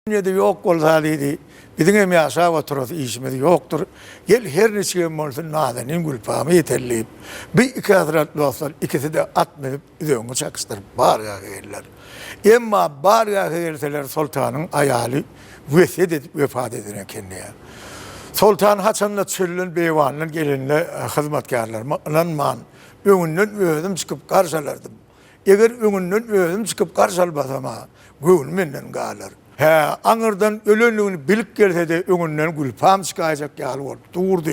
Dünyada yok olsaydı, bizim hem yaşa oturup işimiz yoktur. Gel her neçe olsun nadenin gülpamı yeterliyip, bir iki hazretli olsa ikisi de atmayıp üzerine çakıştırıp bağırıya gelirler. Ama bağırıya gelirseler sultanın ayali vefat edine kendine. Sultan Hasan'la çölün beyvanın gelinle hizmetkarlarla önünden özüm çıkıp karşılardım. Eğer önünden özüm çıkıp karşılamazsam, gül menden kalır. Anırdan ölünlüğünü bilip gelse de önünden gülpam çıkacak yağlı oldu. Durdu.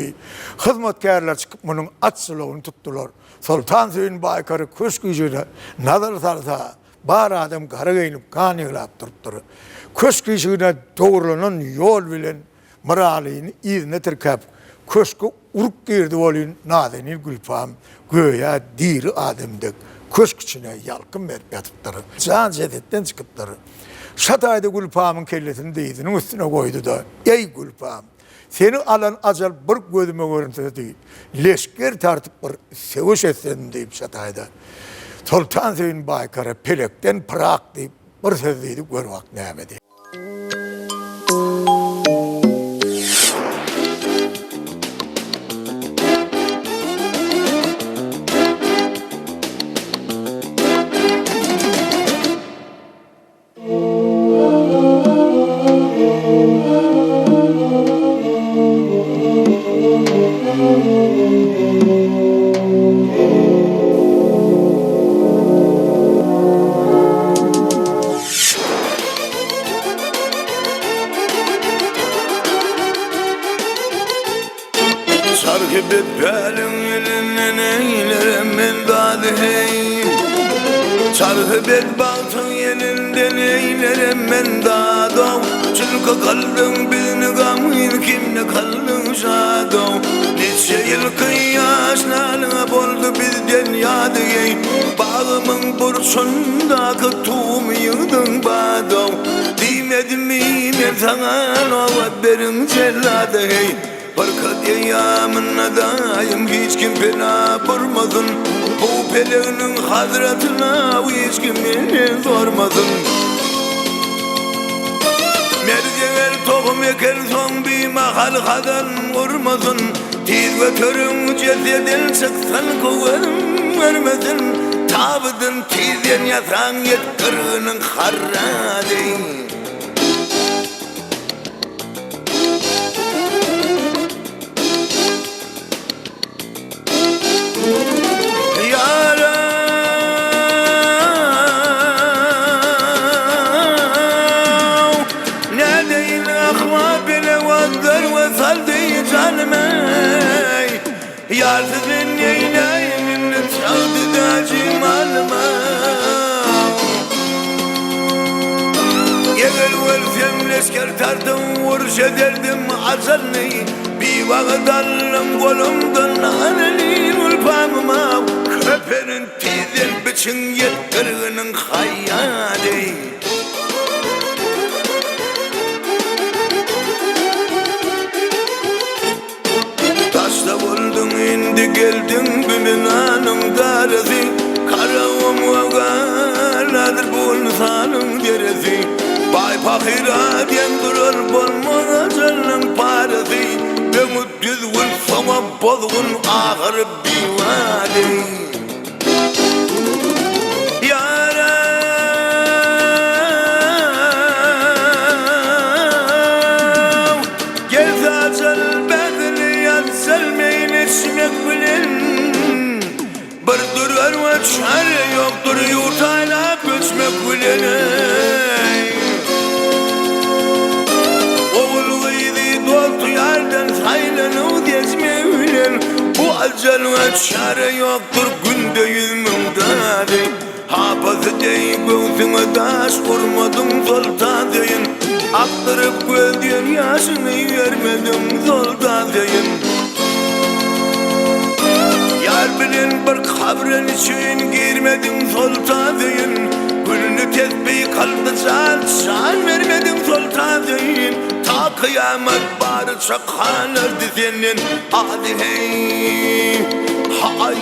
Hizmetkarlar çıkıp bunun açsılığını tuttular. Sultan Hüseyin Baykar'ı köş gücüyle nazar sarsa bağır adam karı giyinip kan yığılap duruptur. Köş gücüne doğrulanan yol bilen mıralini izne tirkap köşkü uruk girdi olun nadenil gülpam göya diri adamdık. Köşk içine yalkın verip yatıptırı. Can cedetten çıkıptırı. Şatayda Gülpam'ın kellesini değizinin üstüne koydu da, ey Gülpam, seni alan acal bir gözüme görüntüsü değil, leşker tartıp bir seviş etsin deyip Şatayda. Sultan Hüseyin Baykar'a pelekten pırak deyip bir söz deyip görmek neyemedi. Sarkıp belim elinden eylerim ben dadı hey. Sarkıp batın elinden eylerim ben dadı. Çünkü kaldın birini gamir kimle kaldın şadı. Nice yıl kıyaşlarına boldu bizden yadı hey. Bağımın burçundaki tuğumu yığdın badı. Demedim mi ben sana novat berin celladı hey. Barkat yayamına daim hiç kim fena vurmadın. Bu peleğinin hazretine hiç kim beni sormadın. Merceğer tohum eker son bir mahal kadar vurmadın. Tiz ve törün ceseden çıksan kovarım vermedin. Tabıdın tizden yatan yet kırığının harradın. Yardımın yeğneğinin çaldı da cimalma. Yeğel versem leşker tardım vuruş ederdim azalını. Bir vakıdallım kolumdan anelin ulpamıma. Köpenin tizden biçin yet kırığının hayali. Indi geldin binanın darısı. Karavum vagalardır bulsanın deresi. Bay Fakir'a diyen durur bulmaz acanın parası. Umut düz vursa bozgun ağır bir vadi. Çare yoktur yurtayla göçmek bilene. Oğuluydu dostu yerden saylanı gezme bilen. Bu acalına çare yoktur günde yüzümde. Hapazı dey gözüme taş vurmadım sultan deyin. Aktırıp gözün yaşını vermedim sultan deyin. Yar bilen bir kabrin için girmedim sultan deyin. Gülünü tesbih kaldı can vermedim sultan deyin. Ta kıyamet bari çakanırdı senin adi hey. Hay